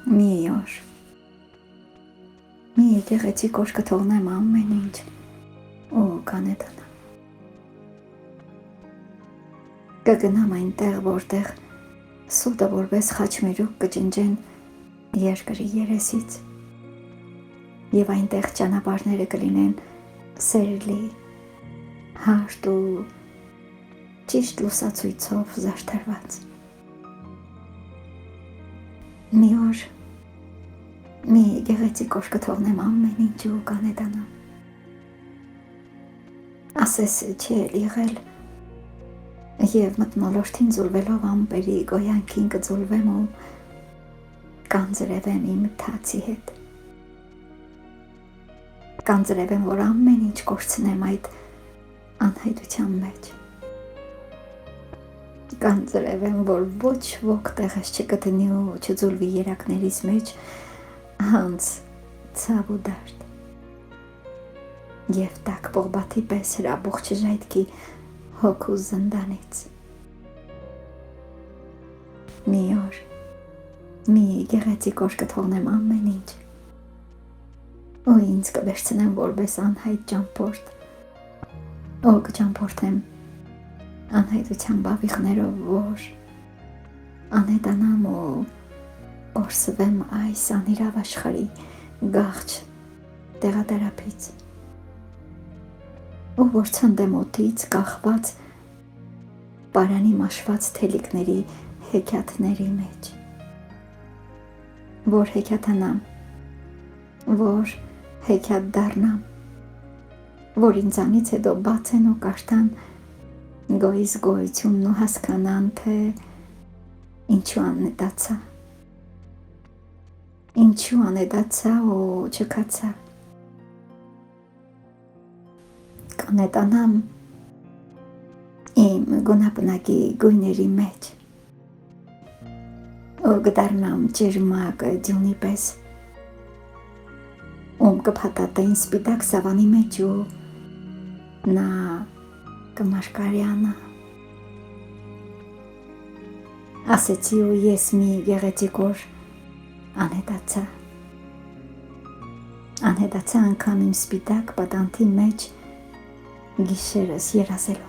Մի օր մի եկեղեցի կոշկը թողնեմ ամեն ինչ ու կանետանամ։ Կգնամ այնտեղ, որտեղ սուտը որպես խաչմերուկ կջնջեն երկրի երեսից և այնտեղ ճանապարհները կլինեն սերելի, հարթ ու ճիշտ լուսացույցով զարդարված։ Մի օր մի եկեղեցի կոշկը թողնեմ ամեն ինչ ու կանետանամ։ Ասես չի էլ եղել և մթնոլորտին ձուլվելով ամպերի գոյանքին կձուլվեմ ու կանձրևեմ իմ թացի հետ։ Կանձրևեմ, որ ամեն ինչ կորցնեմ այդ անհայտության մեջ։ Կանձրևեմ, որ ոչ ոք տեղս չգտնի ու չձուլվի երակներիս մեջ հանց ցավ ու դարդ և տաք պողբաթի պես հրաբուխ չժայթքի հոգու զնդանից։ Մի օր մի եկեղեցի կոշկը թողնեմ ամեն ինչ ու ինձ կվերցնեմ որպես անհայտ ճամփորդ ու կճամփորդեմ անհայտության բավիղներով, որ անետանամ ու կորսվեմ այս անիրավ աշխարհի գաղջ տեղատարափից ու որ ցնդեմ օդից կախված պարանի մաշված թելիկների հեքիաթների մեջ, որ հեքիաթանամ, որ հեքիաթ դառնամ, որ ինձանից հետո բացեն ու կարդան գոյիս գոյությունն ու հասկանան, թե ինչու անետացա ու չքացա։ Կանետանամ իմ գունապնակի գույների մեջ ու կդառնամ ճերմակ ձյունի պես, ում կփաթաթեն սպիտակ սավանի մեջ ու նա կմարգարյանա։ Ասեցի ու ես մի գեղեցիկ օր անհետացա անգամ իմ սպիտակ պատանթի մեջ գիշերս երազելով։